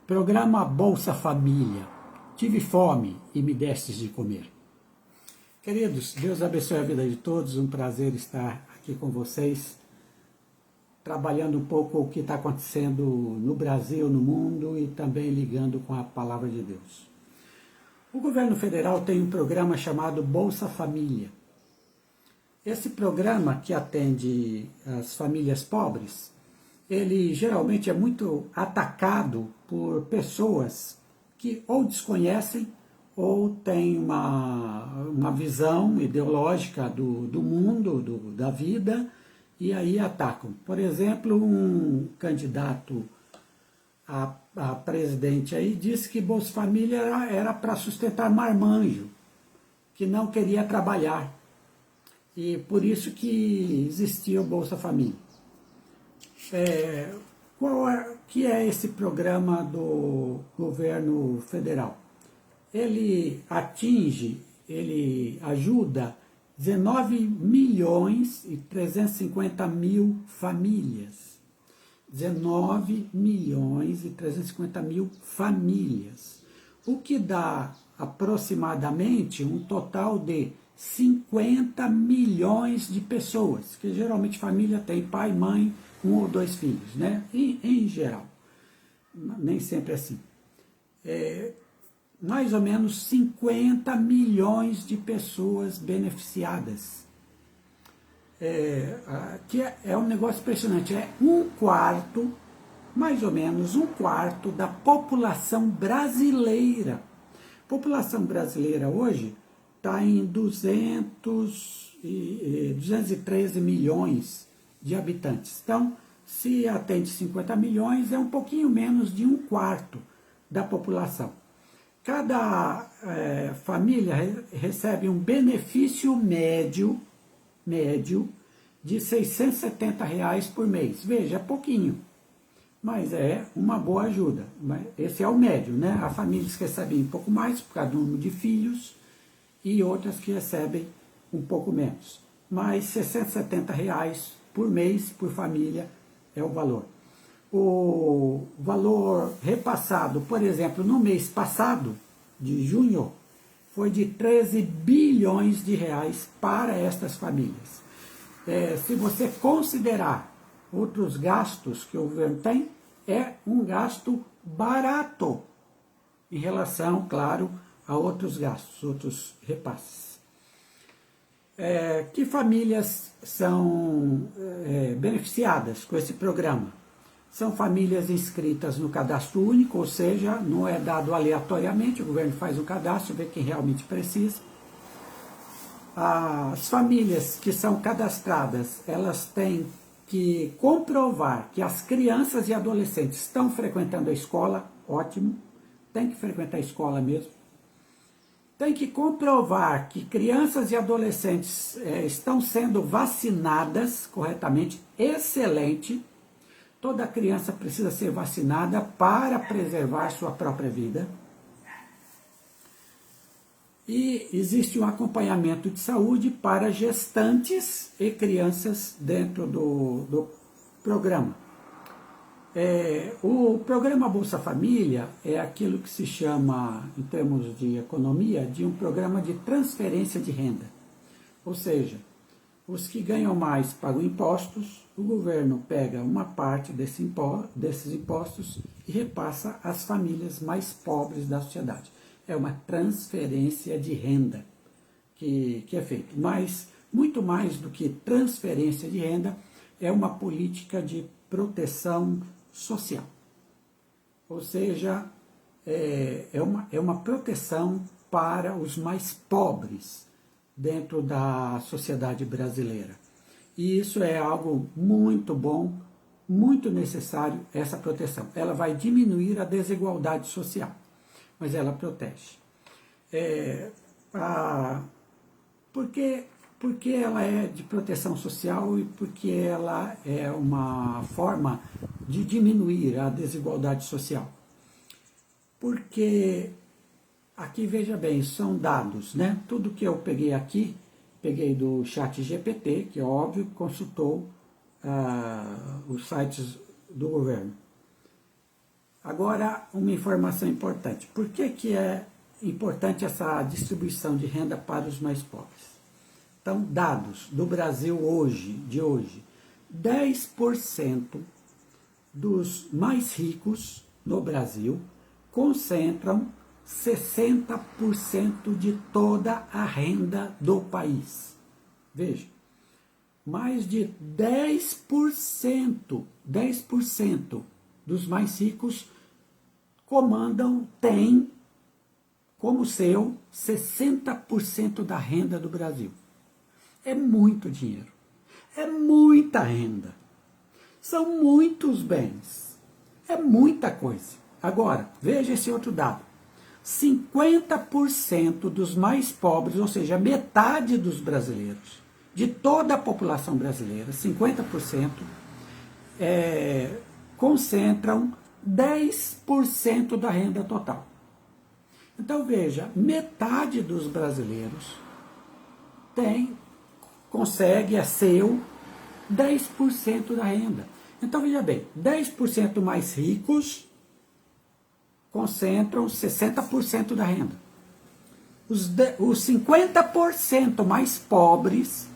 Programa Bolsa Família. Tive fome e me destes de comer. Queridos, Deus abençoe a vida de todos. Um prazer estar aqui com vocês, trabalhando um pouco o que está acontecendo no Brasil, no mundo e também ligando com a palavra de Deus. O governo federal tem um programa chamado Bolsa Família. Esse programa, que atende as famílias pobres, ele geralmente é muito atacado por pessoas que ou desconhecem ou têm uma visão ideológica do mundo, da vida, e aí atacam. Por exemplo, um candidato a presidente aí disse que Bolsa Família era para sustentar marmanjo, que não queria trabalhar. E por isso que existia o Bolsa Família. Que é esse programa do governo federal? Ele ajuda 19 milhões e 350 mil famílias. 19 milhões e 350 mil famílias. O que dá aproximadamente um total de 50 milhões de pessoas, que geralmente família tem pai, mãe, um ou dois filhos, né? Em geral, nem sempre é assim. Mais ou menos 50 milhões de pessoas beneficiadas. Que é um negócio impressionante, é um quarto, mais ou menos um quarto da população brasileira. A população brasileira hoje está em 213 milhões de habitantes. Então, se atende 50 milhões, é um pouquinho menos de um quarto da população. Cada família recebe um benefício médio de R$ 670 por mês. Veja, é pouquinho, mas é uma boa ajuda. Esse é o médio, né? Há famílias que recebem um pouco mais por causa do número de filhos e outras que recebem um pouco menos. Mas R$ 670 por mês, por família, é o valor. O valor repassado, por exemplo, no mês passado, de junho, foi de 13 bilhões de reais para estas famílias. Se você considerar outros gastos que o governo tem, é um gasto barato em relação, claro, a outros gastos, outros repasses. Que famílias são beneficiadas com esse programa? São famílias inscritas no cadastro único, ou seja, não é dado aleatoriamente, o governo faz um cadastro, vê quem realmente precisa. As famílias que são cadastradas, elas têm que comprovar que as crianças e adolescentes estão frequentando a escola, ótimo, tem que frequentar a escola mesmo. Tem que comprovar que crianças e adolescentes estão sendo vacinadas corretamente, excelente. Toda criança precisa ser vacinada para preservar sua própria vida. E existe um acompanhamento de saúde para gestantes e crianças dentro do programa. O programa Bolsa Família é aquilo que se chama, em termos de economia, de um programa de transferência de renda. Ou seja, os que ganham mais pagam impostos, o governo pega uma parte desses impostos e repassa às famílias mais pobres da sociedade. É uma transferência de renda que é feita. Mas, muito mais do que transferência de renda, é uma política de proteção social. Ou seja, é uma proteção para os mais pobres dentro da sociedade brasileira. E isso é algo muito bom, muito necessário, essa proteção. Ela vai diminuir a desigualdade social, mas ela protege. Porque ela é de proteção social e porque ela é uma forma de diminuir a desigualdade social. Porque aqui, veja bem, são dados, né? Tudo que eu peguei aqui, peguei do ChatGPT, que é óbvio, consultou os sites do governo. Agora, uma informação importante. Por que é importante essa distribuição de renda para os mais pobres? Então, dados do Brasil de hoje, 10% dos mais ricos no Brasil concentram 60% de toda a renda do país. Veja, mais de 10% dos mais ricos têm como seu 60% da renda do Brasil. É muito dinheiro, é muita renda, são muitos bens, é muita coisa. Agora, veja esse outro dado. 50% dos mais pobres, ou seja, metade dos brasileiros, de toda a população brasileira, 50%, concentram 10% da renda total. Então veja, metade dos brasileiros consegue, é seu, 10% da renda. Então veja bem, 10% mais ricos concentram 60% da renda. Os 50% mais pobres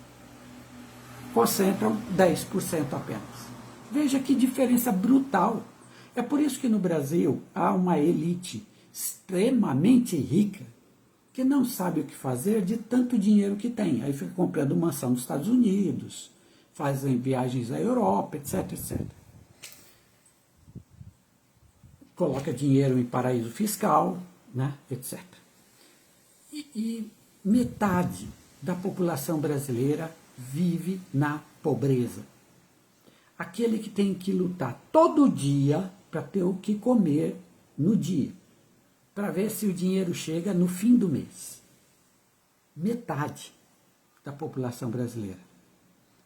concentram 10% apenas. Veja que diferença brutal. É por isso que no Brasil há uma elite extremamente rica que não sabe o que fazer de tanto dinheiro que tem. Aí fica comprando mansão nos Estados Unidos, fazem viagens à Europa, etc, etc. Coloca dinheiro em paraíso fiscal, né, etc. E metade da população brasileira vive na pobreza. Aquele que tem que lutar todo dia para ter o que comer no dia, para ver se o dinheiro chega no fim do mês. Metade da população brasileira.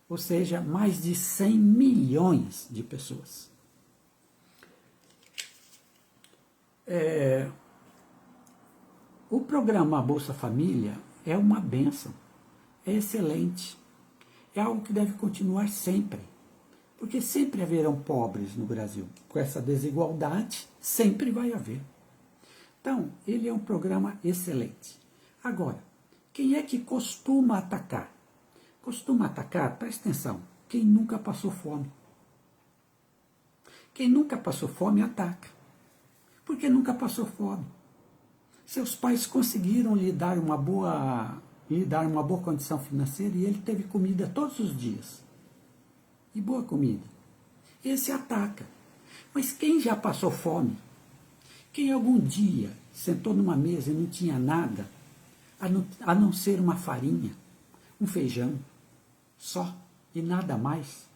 Ou seja, mais de 100 milhões de pessoas. O programa Bolsa Família é uma bênção, é excelente, é algo que deve continuar sempre, porque sempre haverão pobres no Brasil. Com essa desigualdade, sempre vai haver. Então, ele é um programa excelente. Agora, quem é que costuma atacar? Costuma atacar, presta atenção, quem nunca passou fome. Quem nunca passou fome ataca, porque nunca passou fome. Seus pais conseguiram lhe dar uma boa condição financeira e ele teve comida todos os dias. E boa comida. Esse ataca. Mas quem já passou fome? Quem algum dia sentou numa mesa e não tinha nada, a não ser uma farinha, um feijão, só, e nada mais,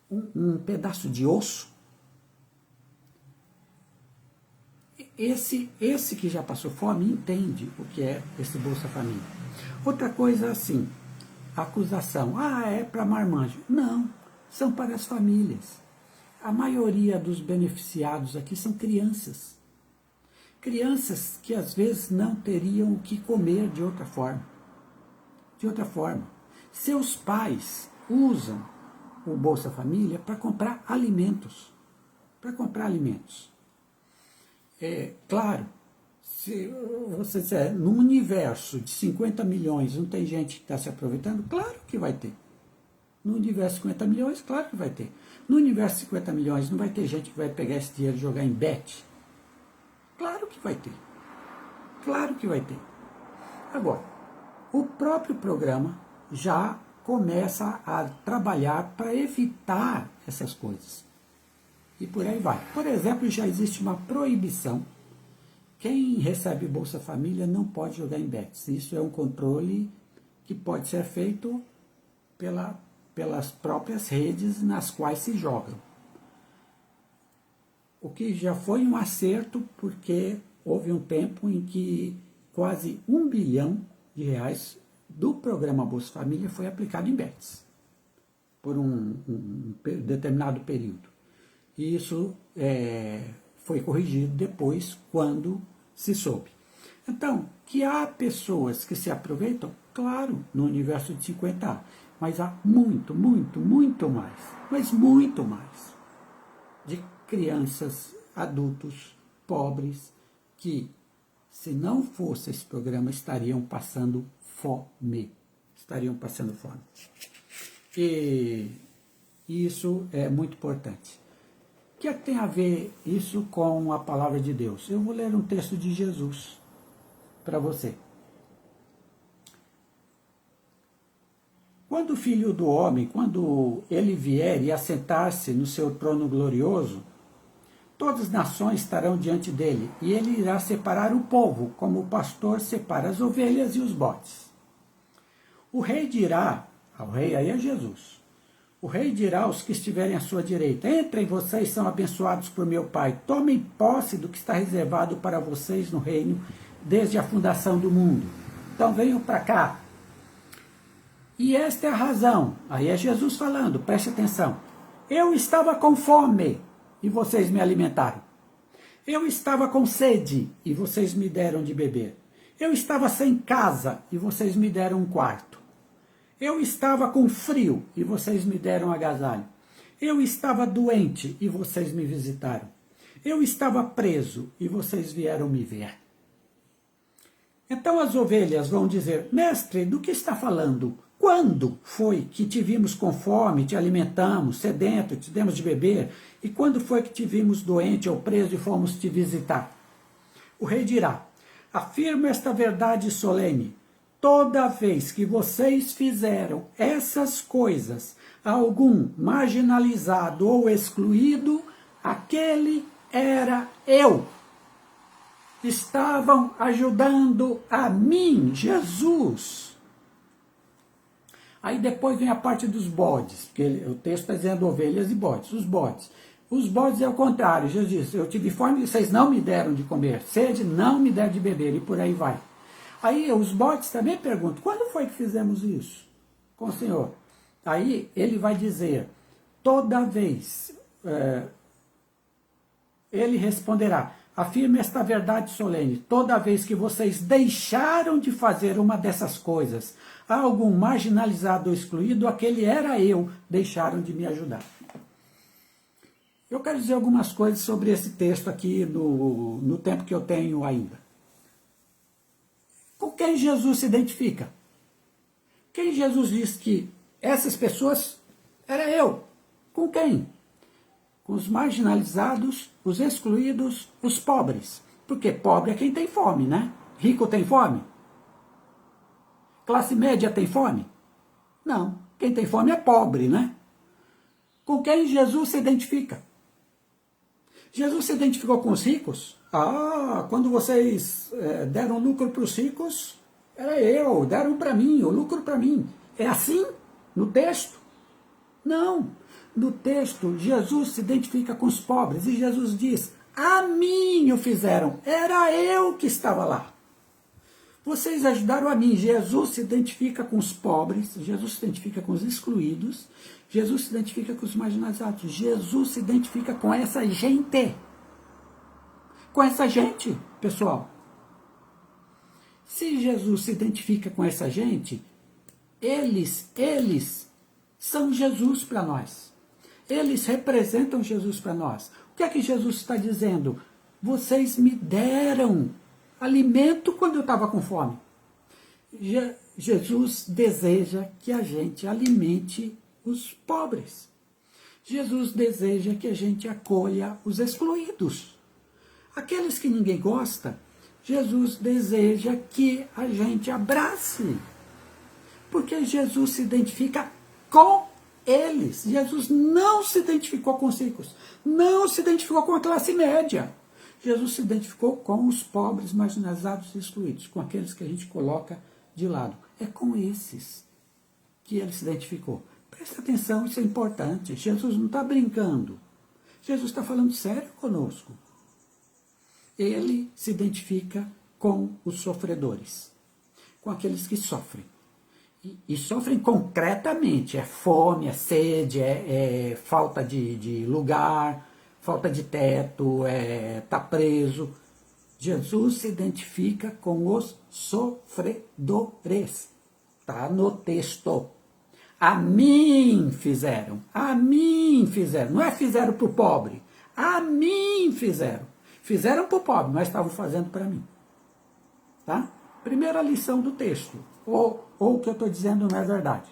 um pedaço de osso, esse que já passou fome entende o que é esse Bolsa Família. Outra coisa assim, a acusação, é para marmanjo. Não, são para as famílias. A maioria dos beneficiados aqui são crianças. Crianças que às vezes não teriam o que comer de outra forma. De outra forma. Seus pais usam o Bolsa Família para comprar alimentos. Para comprar alimentos. Claro, se você disser, num universo de 50 milhões não tem gente que está se aproveitando, claro que vai ter. No universo de 50 milhões, claro que vai ter. No universo de 50 milhões não vai ter gente que vai pegar esse dinheiro e jogar em bet? Claro que vai ter. Claro que vai ter. Agora, o próprio programa já começa a trabalhar para evitar essas coisas. E por aí vai. Por exemplo, já existe uma proibição. Quem recebe Bolsa Família não pode jogar em bets. Isso é um controle que pode ser feito pelas próprias redes nas quais se jogam. O que já foi um acerto, porque houve um tempo em que quase R$ 1 bilhão do programa Bolsa Família foi aplicado em bets, por um determinado período. E isso foi corrigido depois, quando se soube. Então, que há pessoas que se aproveitam, claro, no universo de 50A, mas há muito mais, mas muito mais, de crianças adultos pobres que, se não fosse esse programa, estariam passando fome. Estariam passando fome. E isso é muito importante. O que é que tem a ver isso com a palavra de Deus? Eu vou ler um texto de Jesus para você. Quando o Filho do Homem, quando ele vier e assentar-se no seu trono glorioso, todas as nações estarão diante dele, e ele irá separar o povo, como o pastor separa as ovelhas e os bodes. O rei dirá, ao rei aí é Jesus, o rei dirá aos que estiverem à sua direita: entrem, vocês são abençoados por meu Pai, tomem posse do que está reservado para vocês no reino, desde a fundação do mundo. Então venham para cá. E esta é a razão, aí é Jesus falando, preste atenção. Eu estava com fome, e vocês me alimentaram. Eu estava com sede, e vocês me deram de beber. Eu estava sem casa, e vocês me deram um quarto. Eu estava com frio, e vocês me deram agasalho. Eu estava doente, e vocês me visitaram. Eu estava preso, e vocês vieram me ver. Então as ovelhas vão dizer: mestre, do que está falando? Quando foi que te vimos com fome, te alimentamos, sedento, te demos de beber? E quando foi que te vimos doente ou preso e fomos te visitar? O rei dirá: afirmo esta verdade solene. Toda vez que vocês fizeram essas coisas a algum marginalizado ou excluído, aquele era eu. Estavam ajudando a mim, Jesus. Aí depois vem a parte dos bodes, porque o texto está dizendo ovelhas e bodes. Os bodes. Os bodes é o contrário. Jesus diz: eu tive fome e vocês não me deram de comer, sede, não me deram de beber, e por aí vai. Aí os bodes também perguntam: quando foi que fizemos isso com o Senhor? Aí ele vai dizer: toda vez, ele responderá: afirme esta verdade solene, toda vez que vocês deixaram de fazer uma dessas coisas a algum marginalizado ou excluído, aquele era eu, deixaram de me ajudar. Eu quero dizer algumas coisas sobre esse texto aqui no tempo que eu tenho ainda. Com quem Jesus se identifica? Quem Jesus diz que essas pessoas era eu? Com quem? Com os marginalizados, os excluídos, os pobres. Porque pobre é quem tem fome, né? Rico tem fome? Classe média tem fome? Não. Quem tem fome é pobre, né? Com quem Jesus se identifica? Jesus se identificou com os ricos? Ah, quando vocês deram lucro para os ricos, era eu, deram para mim, o lucro para mim. É assim no texto? Não. No texto, Jesus se identifica com os pobres e Jesus diz: a mim o fizeram, era eu que estava lá. Vocês ajudaram a mim. Jesus se identifica com os pobres, Jesus se identifica com os excluídos, Jesus se identifica com os marginalizados, Jesus se identifica com essa gente. Com essa gente, pessoal. Se Jesus se identifica com essa gente, eles são Jesus para nós. Eles representam Jesus para nós. O que é que Jesus está dizendo? Vocês me deram alimento quando eu estava com fome. Jesus deseja que a gente alimente os pobres. Jesus deseja que a gente acolha os excluídos. Aqueles que ninguém gosta, Jesus deseja que a gente abrace. Porque Jesus se identifica com eles. Jesus não se identificou com os ricos, não se identificou com a classe média. Jesus se identificou com os pobres, marginalizados e excluídos, com aqueles que a gente coloca de lado. É com esses que ele se identificou. Presta atenção, isso é importante. Jesus não está brincando. Jesus está falando sério conosco. Ele se identifica com os sofredores, com aqueles que sofrem. E sofrem concretamente, é fome, é sede, é falta de lugar, falta de teto, tá preso. Jesus se identifica com os sofredores. Está no texto. A mim fizeram, não é fizeram para o pobre, A mim fizeram. Fizeram para o pobre, mas estavam fazendo para mim. Tá? Primeira lição do texto. Ou o que eu estou dizendo não é verdade.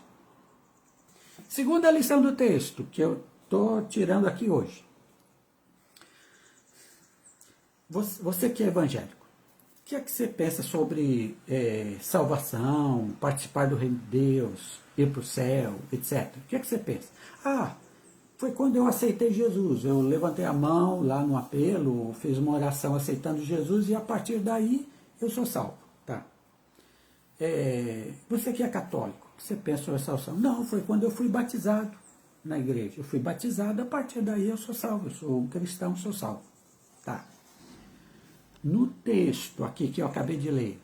Segunda lição do texto, que eu estou tirando aqui hoje. Você que é evangélico, o que é que você pensa sobre salvação, participar do reino de Deus, ir para o céu, etc. O que é que você pensa? Foi quando eu aceitei Jesus. Eu levantei a mão lá no apelo, fiz uma oração aceitando Jesus e a partir daí eu sou salvo. Tá? Você que é católico, você pensa sobre salvação? Não, foi quando eu fui batizado na igreja. Eu fui batizado, a partir daí eu sou salvo. Eu sou um cristão, sou salvo. Tá? No texto aqui que eu acabei de ler,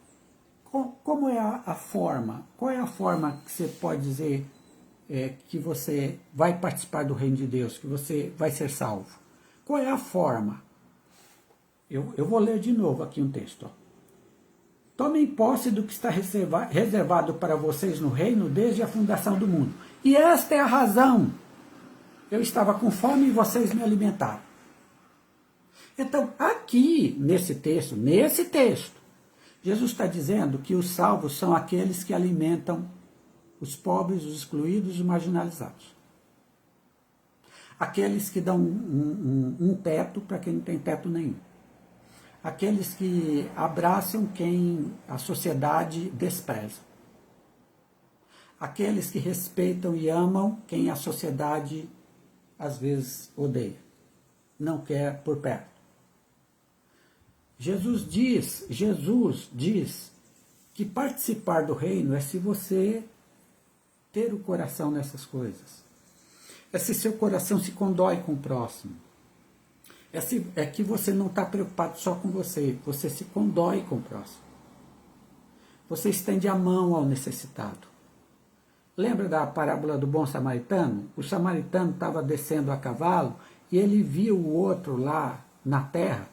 como é a forma? Qual é a forma que você pode dizer que você vai participar do reino de Deus, que você vai ser salvo? Qual é a forma? Eu vou ler de novo aqui um texto. Ó. Tomem posse do que está reservado para vocês no reino desde a fundação do mundo. E esta é a razão. Eu estava com fome e vocês me alimentaram. Então, aqui, nesse texto, Jesus está dizendo que os salvos são aqueles que alimentam os pobres, os excluídos e marginalizados. Aqueles que dão um teto para quem não tem teto nenhum. Aqueles que abraçam quem a sociedade despreza. Aqueles que respeitam e amam quem a sociedade, às vezes, odeia. Não quer por perto. Jesus diz que participar do reino é se você ter o coração nessas coisas. É se seu coração se condói com o próximo. É que você não está preocupado só com você, você se condói com o próximo. Você estende a mão ao necessitado. Lembra da parábola do bom samaritano? O samaritano estava descendo a cavalo e ele viu o outro lá na terra,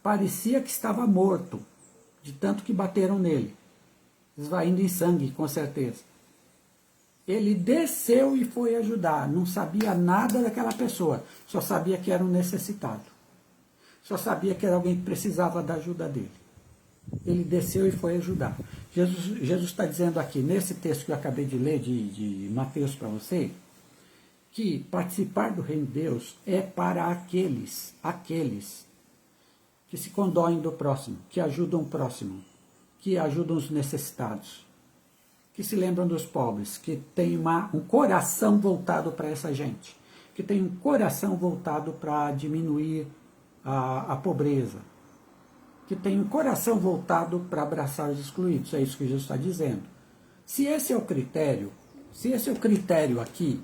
parecia que estava morto, de tanto que bateram nele, esvaindo em sangue, com certeza. Ele desceu e foi ajudar, não sabia nada daquela pessoa, só sabia que era um necessitado. Só sabia que era alguém que precisava da ajuda dele. Ele desceu e foi ajudar. Jesus está dizendo aqui, nesse texto que eu acabei de ler, de Mateus para você, que participar do reino de Deus é para aqueles que se condoem do próximo, que ajudam o próximo, que ajudam os necessitados, que se lembram dos pobres, que tem um coração voltado para essa gente, que tem um coração voltado para diminuir a pobreza, que tem um coração voltado para abraçar os excluídos. É isso que Jesus está dizendo. Se esse é o critério aqui,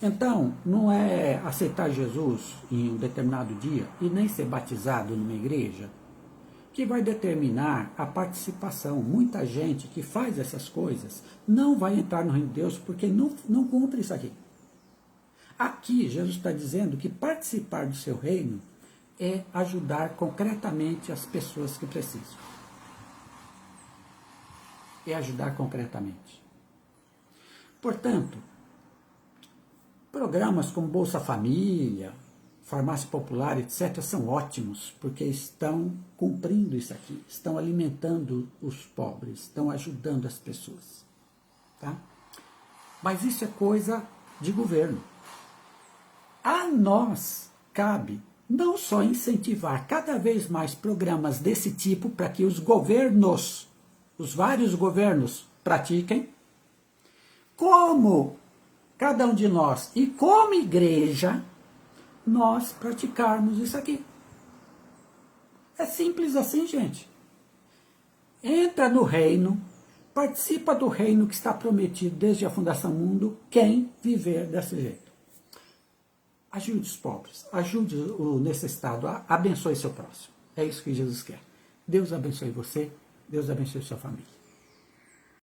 então não é aceitar Jesus em um determinado dia e nem ser batizado numa igreja que vai determinar a participação. Muita gente que faz essas coisas não vai entrar no reino de Deus porque não cumpre isso aqui. Aqui Jesus está dizendo que participar do seu reino é ajudar concretamente as pessoas que precisam. É ajudar concretamente. Portanto, programas como Bolsa Família, Farmácia Popular, etc., são ótimos, porque estão cumprindo isso aqui, estão alimentando os pobres, estão ajudando as pessoas. Tá? Mas isso é coisa de governo. A nós cabe não só incentivar cada vez mais programas desse tipo para que os governos, os vários governos, pratiquem, como cada um de nós e como igreja, nós praticarmos isso aqui. É simples assim, gente. Entra no reino, participa do reino que está prometido desde a fundação do mundo, quem viver desse jeito. Ajude os pobres, ajude o necessitado, abençoe seu próximo. É isso que Jesus quer. Deus abençoe você, Deus abençoe sua família.